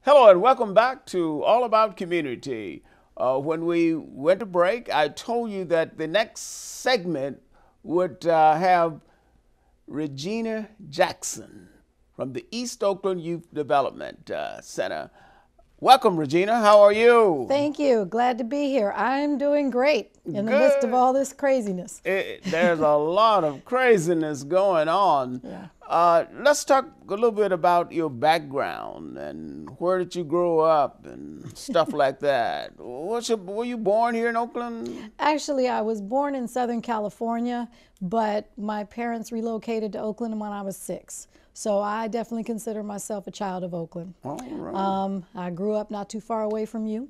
Hello and welcome back to All About Community. When we went to break, I told you that the next segment would have Regina Jackson from the East Oakland Youth Development Center. Welcome, Regina. How are you? Thank you. Glad to be here. I'm doing great in the midst of Good. all this craziness. There's a lot of craziness going on. Yeah. Let's talk a little bit about your background and where did you grow up and stuff like that. Were you born here in Oakland? Actually, I was born in Southern California, but my parents relocated to Oakland when I was 6. So I definitely consider myself a child of Oakland. All right. I grew up not too far away from you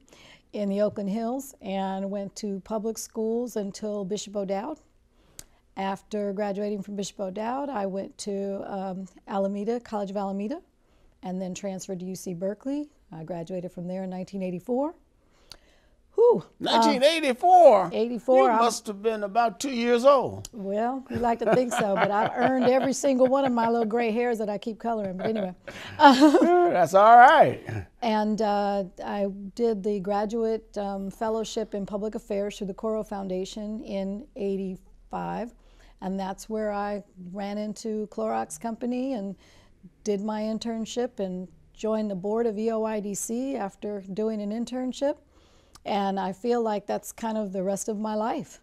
in the Oakland Hills and went to public schools until Bishop O'Dowd. After graduating from Bishop O'Dowd, I went to Alameda, College of Alameda, and then transferred to UC Berkeley. I graduated from there in 1984. Whew. 1984? 84. You must have been about 2 years old. Well, we like to think so, but I've earned every single one of my little gray hairs that I keep coloring. But anyway. That's all right. And I did the graduate fellowship in public affairs through the Coro Foundation in '85. And that's where I ran into Clorox Company and did my internship and joined the board of EOYDC after doing an internship. And I feel like that's kind of the rest of my life.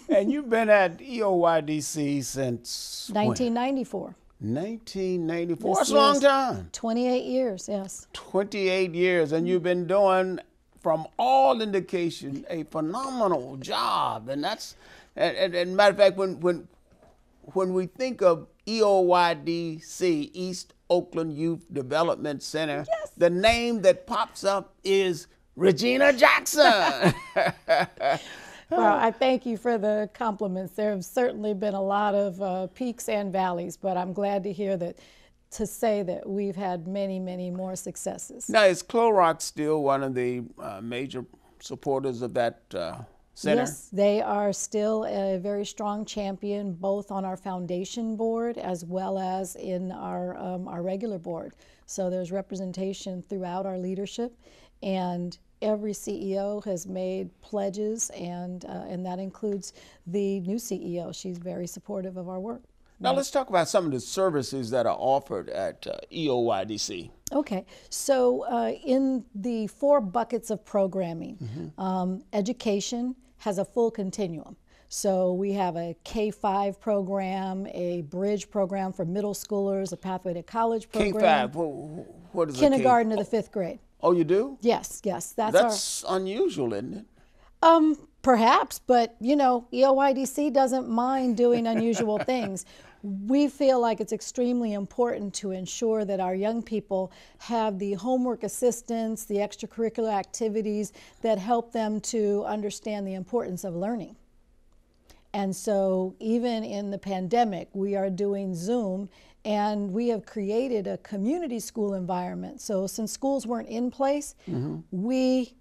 And you've been at EOYDC since 1994. 1994. That's a long time. 28 years, yes. 28 years, and you've been doing, from all indication, a phenomenal job. And that's, and matter of fact, when we think of EOYDC, East Oakland Youth Development Center, yes, the name that pops up is Regina Jackson. Well, I thank you for the compliments. There have certainly been a lot of peaks and valleys, but I'm glad to hear that, to say that we've had many, many more successes. Now, is Clorox still one of the major supporters of that center? Yes, they are still a very strong champion, both on our foundation board as well as in our regular board. So there's representation throughout our leadership, and every CEO has made pledges, and that includes the new CEO. She's very supportive of our work. Now let's talk about some of the services that are offered at EOYDC. Okay, so in the 4 buckets of programming, education has a full continuum. So we have a K-5 program, a bridge program for middle schoolers, a pathway to college program. K-5, what is kindergarten to the 5th grade. Oh, you do? Yes, yes. That's unusual, isn't it? Perhaps, but you know, EOYDC doesn't mind doing unusual things. We feel like it's extremely important to ensure that our young people have the homework assistance, the extracurricular activities that help them to understand the importance of learning. And so even in the pandemic, we are doing Zoom, and we have created a community school environment. So since schools weren't in place, we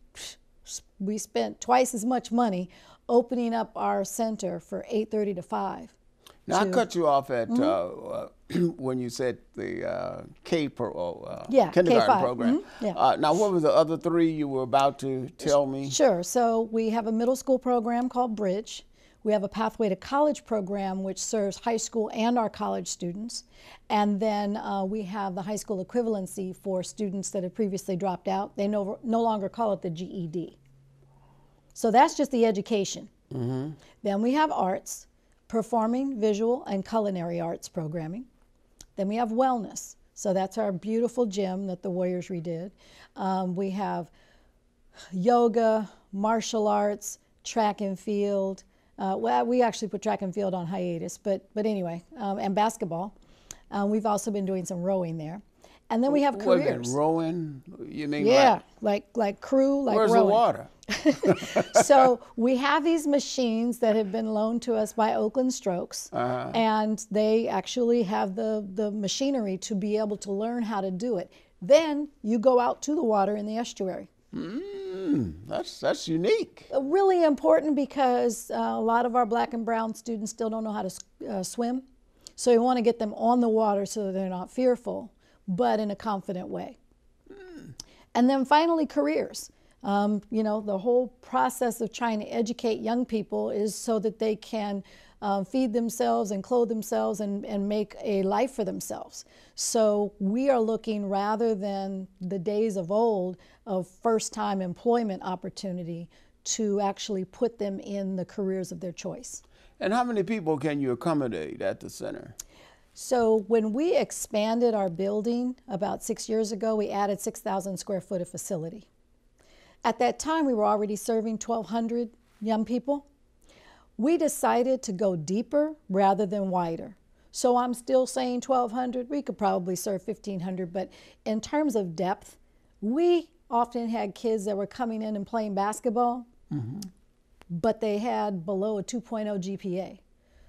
spent twice as much money opening up our center for 8:30 to 5. Now, I cut you off at when you said the kindergarten K-5. program. Now, what were the other 3 you were about to tell me? Sure. So we have a middle school program called Bridge. We have a Pathway to College program, which serves high school and our college students. And then we have the high school equivalency for students that had previously dropped out. They no longer call it the GED. So that's just the education. Then we have arts, performing, visual, and culinary arts programming. Then we have wellness. So that's our beautiful gym that the Warriors redid. We have yoga, martial arts, track and field. Well, we actually put track and field on hiatus, but anyway, and basketball. We've also been doing some rowing there. And then we have careers. Rowing? You mean like crew, like where's rowing. the water? So we have these machines that have been loaned to us by Oakland Strokes, and they actually have the machinery to be able to learn how to do it. Then you go out to the water in the estuary. That's unique. Really important because a lot of our black and brown students still don't know how to swim. So you want to get them on the water so that they're not fearful, but in a confident way. And then finally, careers. You know, the whole process of trying to educate young people is so that they can feed themselves and clothe themselves and make a life for themselves. So we are looking, rather than the days of old of first-time employment opportunity, to actually put them in the careers of their choice. And how many people can you accommodate at the center? So when we expanded our building about 6 years ago, we added 6,000 square foot of facility. At that time, we were already serving 1,200 young people. We decided to go deeper rather than wider. So I'm still saying 1,200. We could probably serve 1,500, but in terms of depth, we often had kids that were coming in and playing basketball, but they had below a 2.0 GPA.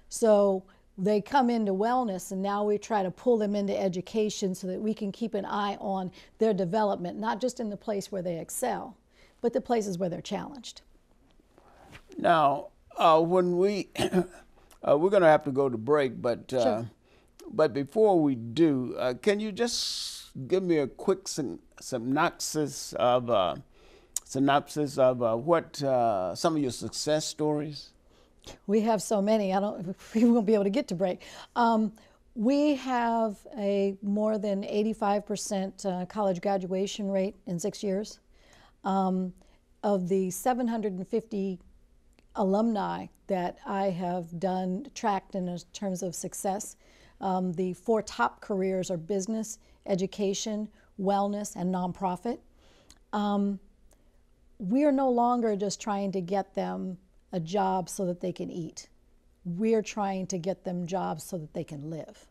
So they come into wellness, and now we try to pull them into education so that we can keep an eye on their development, not just in the place where they excel, but the places where they're challenged. Now, when we're going to have to go to break, but Sure. but before we do, can you just give me a quick synopsis of what some of your success stories? We have so many. We won't be able to get to break. We have a more than 85% college graduation rate in 6 years. Of the 750 alumni that I have tracked in terms of success, the 4 top careers are business, education, wellness, and nonprofit. We are no longer just trying to get them a job so that they can eat. We're trying to get them jobs so that they can live.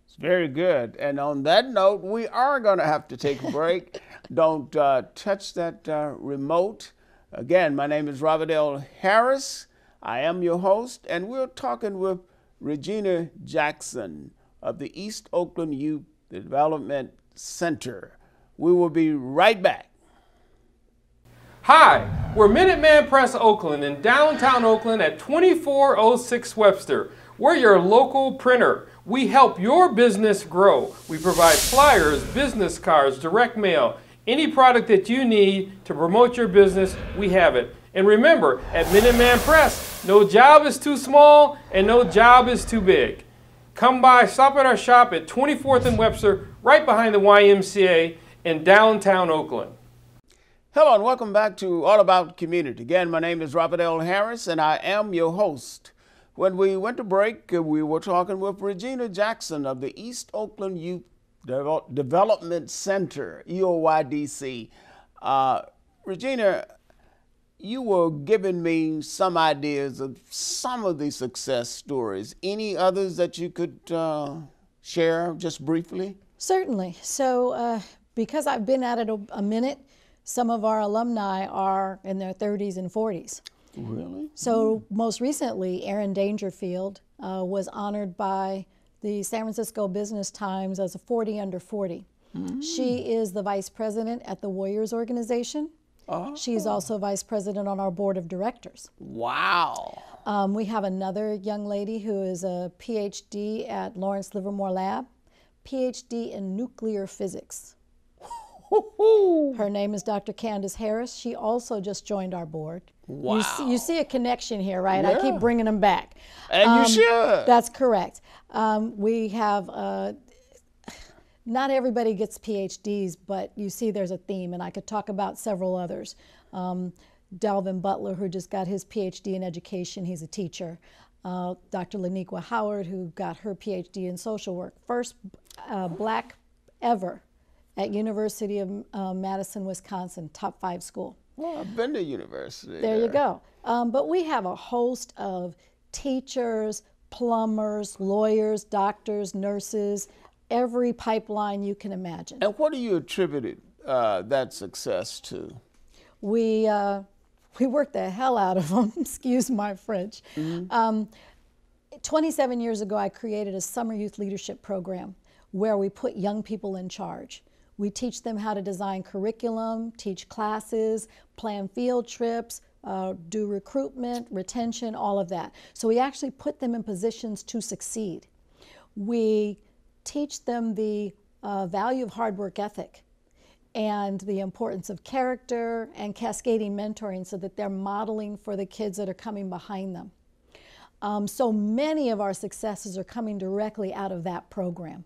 It's very good. And on that note, we are going to have to take a break. Don't touch that remote. Again, my name is Robert L. Harris. I am your host, and we're talking with Regina Jackson of the East Oakland Youth Development Center. We will be right back. Hi, we're Minuteman Press Oakland in downtown Oakland at 2406 Webster. We're your local printer. We help your business grow. We provide flyers, business cards, direct mail, any product that you need to promote your business, we have it. And remember, at Minuteman Press, no job is too small and no job is too big. Come by, stop at our shop at 24th and Webster, right behind the YMCA in downtown Oakland. Hello and welcome back to All About Community. Again, my name is Robert L. Harris and I am your host. When we went to break, we were talking with Regina Jackson of the East Oakland Youth Development Center, EOYDC. Regina, you were giving me some ideas of some of the success stories. Any others that you could share just briefly? Certainly. So because I've been at it a minute, some of our alumni are in their 30s and 40s. Really? So most recently, Erin Dangerfield was honored by the San Francisco Business Times as a 40 under 40. She is the vice president at the Warriors organization. She's also vice president on our board of directors. Wow. We have another young lady who is a PhD at Lawrence Livermore Lab, PhD in nuclear physics. Her name is Dr. Candace Harris. She also just joined our board. Wow. You see a connection here, right? Yeah. I keep bringing them back. And you should. That's correct. We have, not everybody gets PhDs, but you see there's a theme, and I could talk about several others. Delvin Butler, who just got his PhD in education, he's a teacher. Dr. Laniqua Howard, who got her PhD in social work. First black ever at University of Madison, Wisconsin, top 5 school. Well, I've been to university. There you go. But we have a host of teachers, plumbers, lawyers, doctors, nurses, every pipeline you can imagine. And what do you attribute that success to? We worked the hell out of them, excuse my French. 27 years ago, I created a summer youth leadership program where we put young people in charge. We teach them how to design curriculum, teach classes, plan field trips, do recruitment, retention, all of that. So we actually put them in positions to succeed. We teach them the value of hard work ethic. and the importance of character and cascading mentoring so that they're modeling for the kids that are coming behind them. So many of our successes are coming directly out of that program.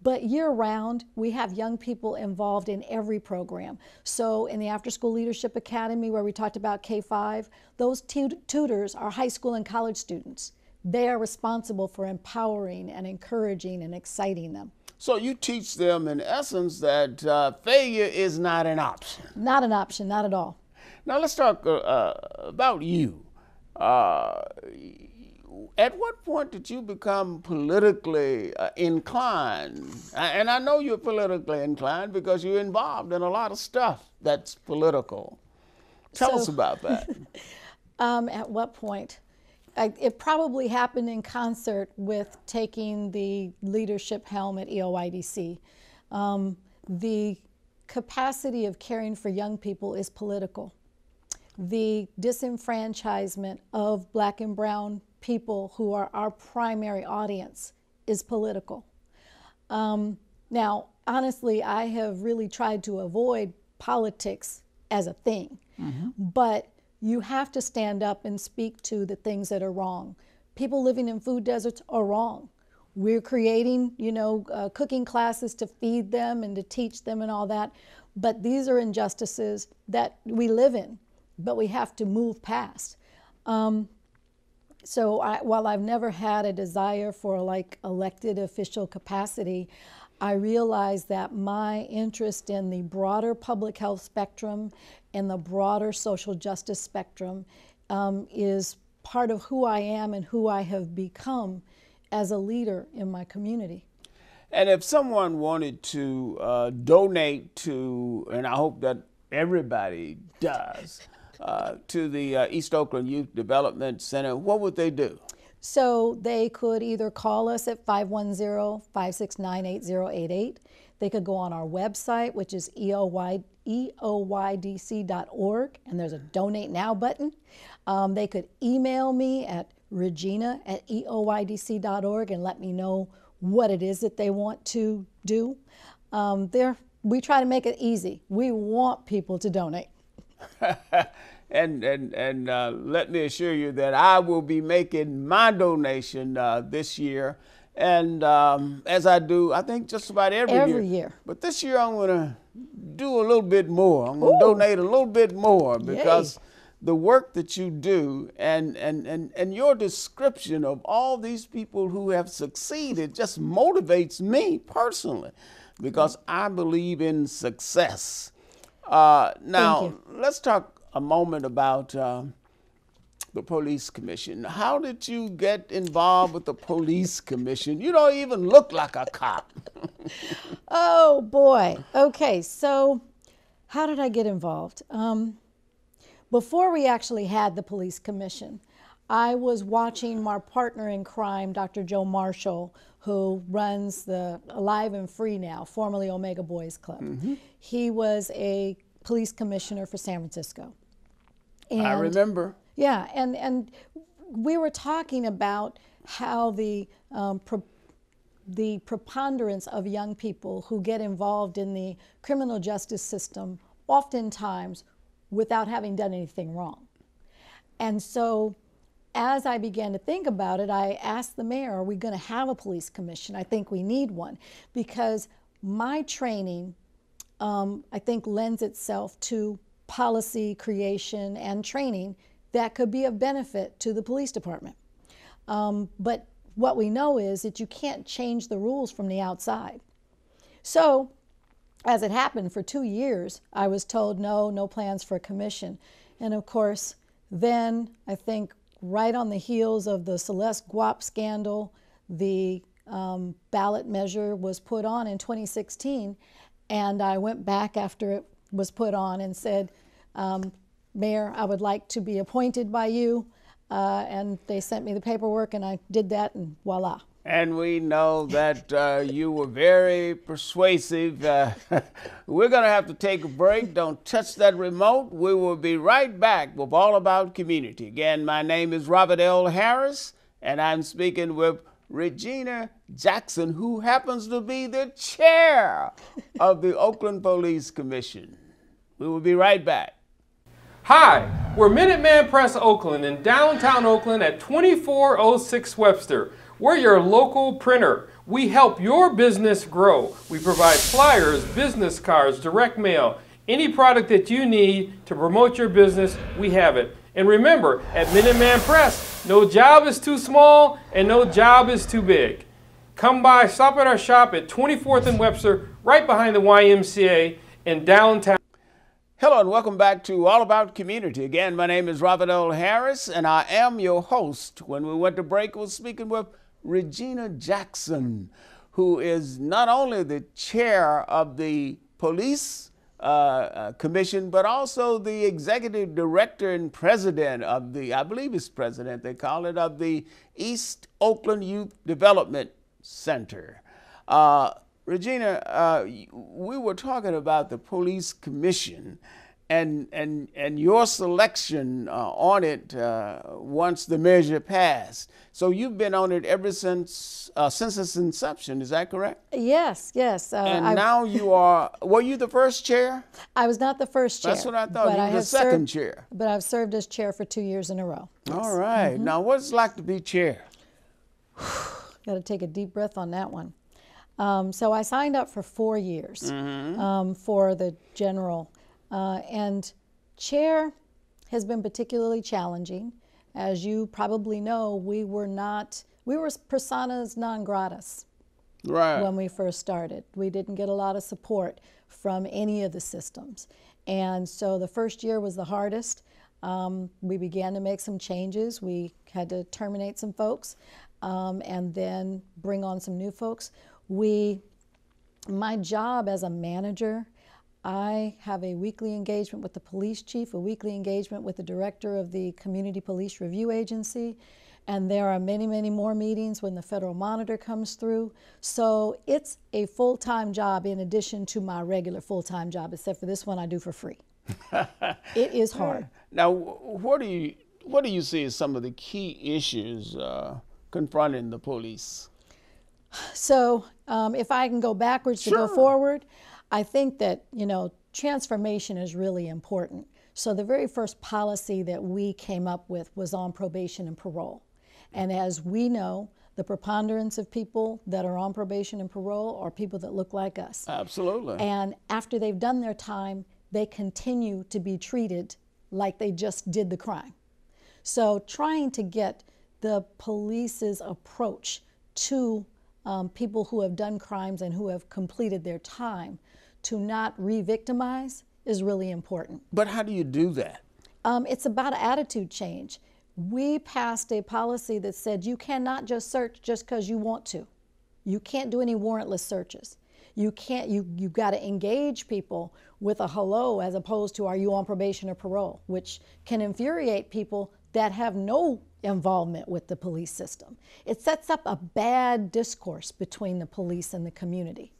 But year-round, we have young people involved in every program. So in the After School Leadership Academy, where we talked about K-5, those tutors are high school and college students. They are responsible for empowering and encouraging and exciting them. So you teach them, in essence, that failure is not an option. Not an option, not at all. Now let's talk about you. At what point did you become politically inclined? And I know you're politically inclined because you're involved in a lot of stuff that's political. Tell us about that. At what point? It probably happened in concert with taking the leadership helm at EOYDC. The capacity of caring for young people is political. The disenfranchisement of Black and brown people who are our primary audience is political. Now, honestly, I have really tried to avoid politics as a thing, but you have to stand up and speak to the things that are wrong. People living in food deserts are wrong. We're creating, cooking classes to feed them and to teach them and all that, but these are injustices that we live in, but we have to move past. So while I've never had a desire for like elected official capacity, I realize that my interest in the broader public health spectrum and the broader social justice spectrum is part of who I am and who I have become as a leader in my community. And if someone wanted to donate to, and I hope that everybody does, to the East Oakland Youth Development Center, what would they do? So they could either call us at 510-569-8088. They could go on our website, which is EOYDC.org, and there's a Donate Now button. They could email me at Regina@EOYDC.org and let me know what it is that they want to do. We try to make it easy. We want people to donate. And let me assure you that I will be making my donation this year. And as I do, I think just about every year. But this year I'm going to do a little bit more. I'm going to donate a little bit more because the work that you do and your description of all these people who have succeeded just motivates me personally because I believe in success. Now, let's talk a moment about the police commission. How did you get involved with the police commission? You don't even look like a cop. Oh boy. Okay, so how did I get involved? Before we actually had the police commission, I was watching my partner in crime, Dr. Joe Marshall, who runs the Alive and Free now, formerly Omega Boys Club. He was a police commissioner for San Francisco. And, I remember. Yeah, and we were talking about how the preponderance of young people who get involved in the criminal justice system oftentimes without having done anything wrong. And so as I began to think about it, I asked the mayor, are we going to have a police commission? I think we need one because my training, I think, lends itself to policy creation and training that could be of benefit to the police department. But what we know is that you can't change the rules from the outside. So as it happened, for 2 years, I was told no plans for a commission. And of course, then I think right on the heels of the Celeste Guap scandal, the ballot measure was put on in 2016. And I went back after it was put on and said, Mayor, I would like to be appointed by you. And they sent me the paperwork and I did that and voila. And we know that you were very persuasive. We're going to have to take a break. Don't touch that remote. We will be right back with All About Community. Again, my name is Robert L. Harris, and I'm speaking with Regina Jackson, who happens to be the chair of the Oakland Police Commission. We will be right back. Hi, we're Minuteman Press Oakland in downtown Oakland at 2406 Webster. We're your local printer. We help your business grow. We provide flyers, business cards, direct mail, any product that you need to promote your business, we have it. And remember, at Minuteman Press, no job is too small and no job is too big. Come by, stop at our shop at 24th and Webster, right behind the YMCA in downtown. Hello and welcome back to All About Community. Again, my name is Robert L. Harris and I am your host. When we went to break, we were speaking with Regina Jackson, who is not only the chair of the Police Commission, but also the executive director and president of the, I believe it's president, they call it, of the East Oakland Youth Development Center. Regina, we were talking about the Police Commission and your selection on it once the measure passed. So you've been on it ever since its inception, is that correct? Yes, yes. And now you are, were you the first chair? I was not the first chair. That's what I thought, you were the second chair. But I've served as chair for 2 years in a row. Yes. All right, now what's it like to be chair? Got to take a deep breath on that one. So I signed up for 4 years for the general. And chair has been particularly challenging. As you probably know, we were personas non gratis when we first started. We didn't get a lot of support from any of the systems. And so the first year was the hardest. We began to make some changes. We had to terminate some folks and then bring on some new folks. My job as a manager, I have a weekly engagement with the police chief, a weekly engagement with the director of the Community Police Review Agency, and there are many, many more meetings when the federal monitor comes through. So it's a full-time job in addition to my regular full-time job, except for this one I do for free. It is hard. Now, what do you see as some of the key issues confronting the police? So if I can go backwards to go forward, I think that, transformation is really important. So the very first policy that we came up with was on probation and parole. And as we know, the preponderance of people that are on probation and parole are people that look like us. Absolutely. And after they've done their time, they continue to be treated like they just did the crime. So trying to get the police's approach to people who have done crimes and who have completed their time to not re-victimize is really important. But how do you do that? It's about an attitude change. We passed a policy that said you cannot just search just because you want to. You can't do any warrantless searches. You've got to engage people with a hello as opposed to are you on probation or parole, which can infuriate people that have no involvement with the police system. It sets up a bad discourse between the police and the community.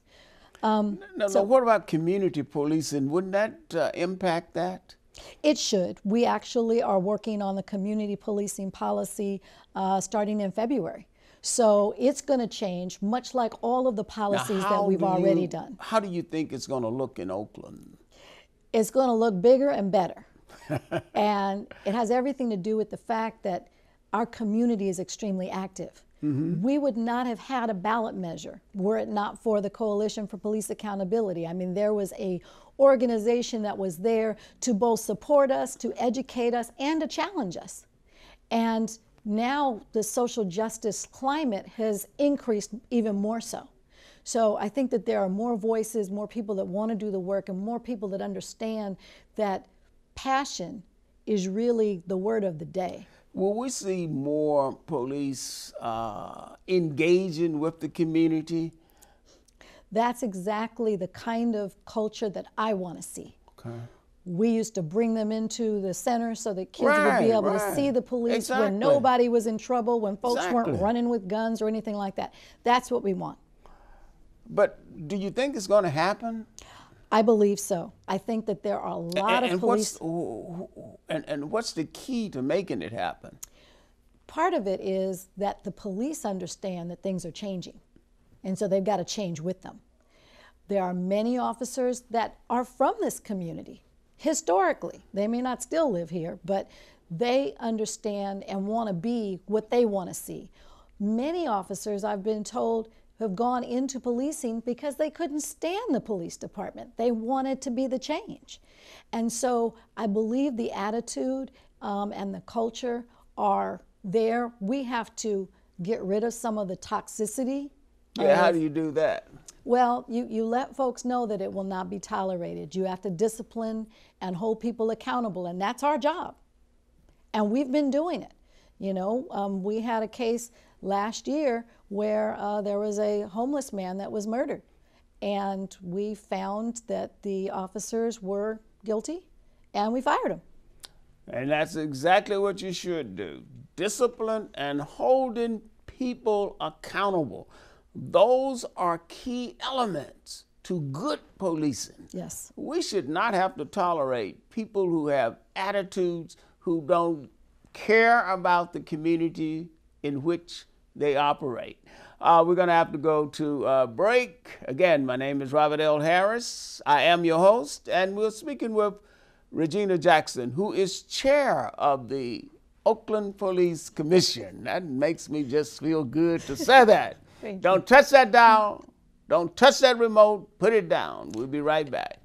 Now, what about community policing? Wouldn't that impact that? It should. We actually are working on the community policing policy starting in February. So it's going to change, much like all of the policies that we've already done. How do you think it's going to look in Oakland? It's going to look bigger and better. And it has everything to do with the fact that our community is extremely active. We would not have had a ballot measure were it not for the Coalition for Police Accountability. I mean, there was an organization that was there to both support us, to educate us, and to challenge us. And now the social justice climate has increased even more so. So I think that there are more voices, more people that want to do the work, and more people that understand that passion is really the word of the day. Will we see more police engaging with the community? That's exactly the kind of culture that I want to see. Okay. We used to bring them into the center so that kids would be able to see the police when nobody was in trouble, when folks weren't running with guns or anything like that. That's what we want. But do you think it's going to happen? I believe so. I think that there are a lot of police. And what's the key to making it happen? part of it is that the police understand that things are changing, and so they've got to change with them. There are many officers that are from this community. Historically, they may not still live here, but they understand and want to be what they want to see. Many officers, I've been told, have gone into policing because they couldn't stand the police department. They wanted to be the change. And so I believe the attitude and the culture are there. We have to get rid of some of the toxicity. Yeah, how do you do that? Well, you let folks know that it will not be tolerated. You have to discipline and hold people accountable, and that's our job. And we've been doing it. You know, we had a case last year where there was a homeless man that was murdered, and we found that the officers were guilty, and we fired him. And that's exactly what you should do. Discipline and holding people accountable. Those are key elements to good policing. Yes. We should not have to tolerate people who have attitudes, who don't care about the community in which they operate. We're going to have to go to a break. Again, my name is Robert L. Harris. I am your host, and we're speaking with Regina Jackson, who is chair of the Oakland Police Commission. That makes me just feel good to say that. Don't touch that dial. Don't touch that remote. Put it down. We'll be right back.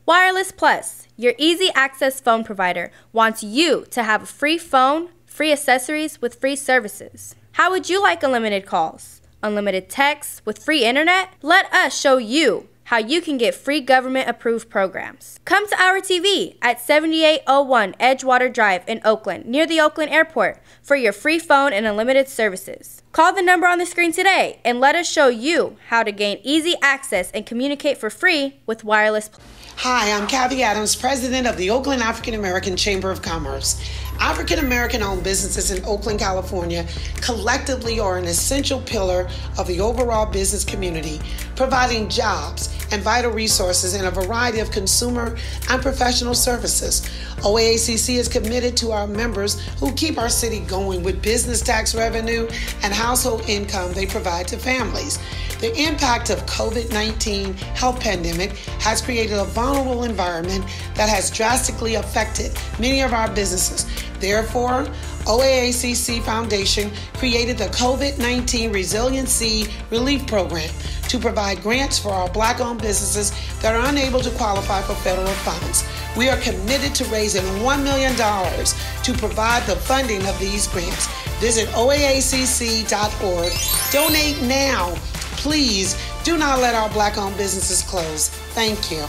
Wireless Plus, your easy access phone provider, wants you to have a free phone, free accessories with free services. How would you like unlimited calls, unlimited texts with free internet? Let us show you how you can get free government-approved programs. Come to our TV at 7801 Edgewater Drive in Oakland, near the Oakland Airport, for your free phone and unlimited services. Call the number on the screen today and let us show you how to gain easy access and communicate for free with Wireless. Hi, I'm Kathy Adams, president of the Oakland African American Chamber of Commerce. African American-owned businesses in Oakland, California, collectively are an essential pillar of the overall business community, providing jobs and vital resources in a variety of consumer and professional services. OAACC is committed to our members who keep our city going with business tax revenue and household income they provide to families. The impact of COVID-19 health pandemic has created a vulnerable environment that has drastically affected many of our businesses. Therefore, OAACC Foundation created the COVID-19 Resiliency Relief Program to provide grants for our Black-owned businesses that are unable to qualify for federal funds. We are committed to raising $1 million to provide the funding of these grants. Visit oaacc.org. Donate now. Please do not let our Black-owned businesses close. Thank you.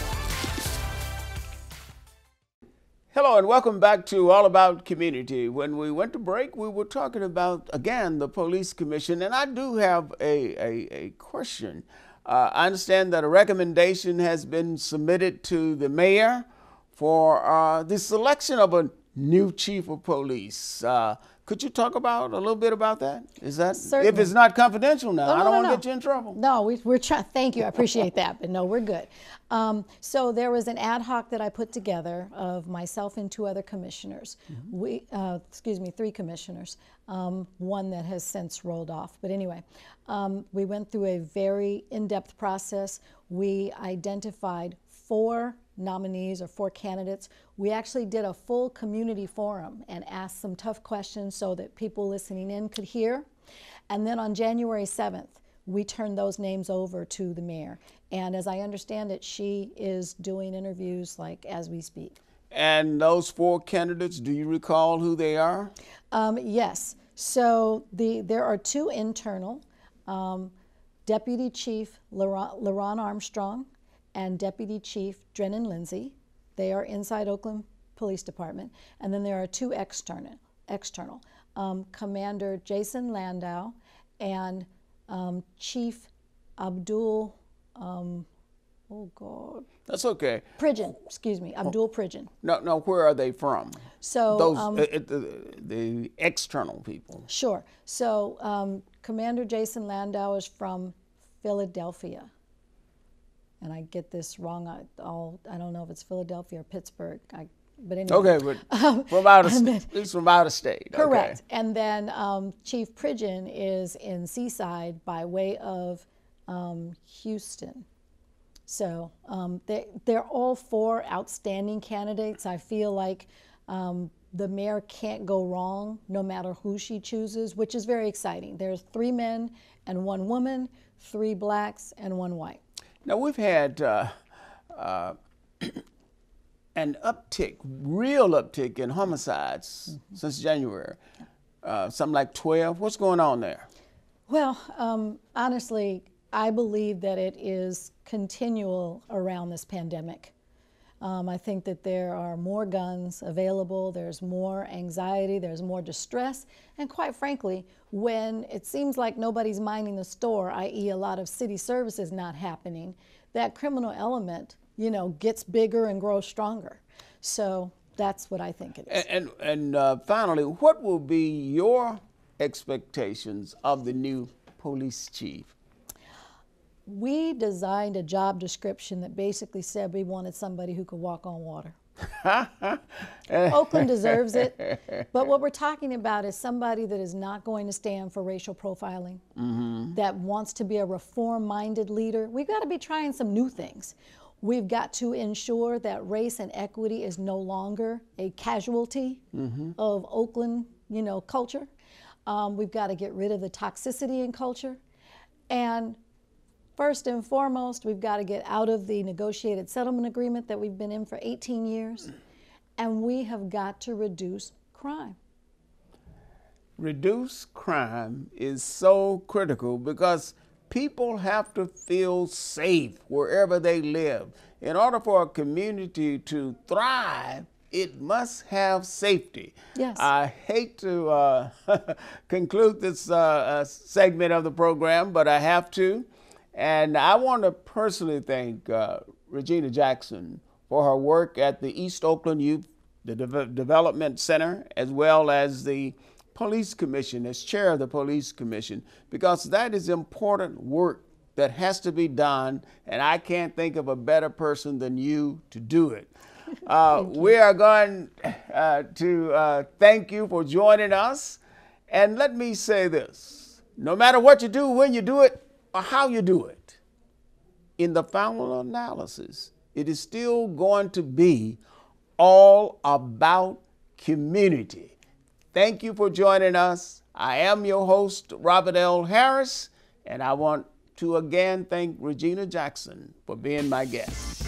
Hello and welcome back to All About Community. When we went to break, we were talking about, again, the Police Commission, and I do have a question. I understand that a recommendation has been submitted to the mayor for the selection of a new chief of police. Could you talk about a little bit about that? Is that Certainly. If it's not confidential now? Oh, I don't want to no. get you in trouble. No, we're trying. Thank you. I appreciate that, but no, we're good. So there was an ad hoc that I put together of myself and two other commissioners. Mm-hmm. 3 commissioners. One that has since rolled off. But anyway, we went through a very in-depth process. We identified 4 nominees or 4 candidates. We actually did a full community forum and asked some tough questions so that people listening in could hear. And then on January 7th, we turned those names over to the mayor. And as I understand it, she is doing interviews like as we speak. And those 4 candidates, do you recall who they are? Yes. So there are 2 internal, Deputy Chief LaRon Armstrong and Deputy Chief Drennan Lindsay. They are inside Oakland Police Department. And then there are 2 external, Commander Jason Landau and Chief Abdul, That's okay. Pridgen, excuse me, Abdul Pridgen. No, where are they from? So those the external people. Sure. So Commander Jason Landau is from Philadelphia. And I get this wrong. I don't know if it's Philadelphia or Pittsburgh. but anyway. Okay, but from out of he's from out of state. Correct. Okay. And then Chief Pridgeon is in Seaside by way of Houston. So they're all four outstanding candidates. I feel like the mayor can't go wrong no matter who she chooses, which is very exciting. There's 3 men and 1 woman, 3 blacks and 1 white. Now we've had an uptick, real uptick in homicides since January. Something like 12. What's going on there? Well, honestly, I believe that it is continual around this pandemic. I think that there are more guns available, there's more anxiety, there's more distress, and quite frankly, when it seems like nobody's minding the store, i.e. a lot of city services not happening, that criminal element, you know, gets bigger and grows stronger. So that's what I think it is. And finally, what will be your expectations of the new police chief? We designed a job description that basically said we wanted somebody who could walk on water. Oakland deserves it, but what we're talking about is somebody that is not going to stand for racial profiling, that wants to be a reform-minded leader. We've got to be trying some new things. We've got to ensure that race and equity is no longer a casualty of Oakland, you know, culture. We've got to get rid of the toxicity in culture. And first and foremost, we've got to get out of the negotiated settlement agreement that we've been in for 18 years, and we have got to reduce crime. Reduce crime is so critical because people have to feel safe wherever they live. In order for a community to thrive, it must have safety. Yes. I hate to conclude this segment of the program, but I have to. And I want to personally thank Regina Jackson for her work at the East Oakland Youth Development Center, as well as the Police Commission, as chair of the Police Commission, because that is important work that has to be done, and I can't think of a better person than you to do it. We are going to thank you for joining us, and let me say this: no matter what you do, when you do it, or how you do it, in the final analysis, it is still going to be all about community. Thank you for joining us. I am your host, Robert L. Harris, and I want to again thank Regina Jackson for being my guest.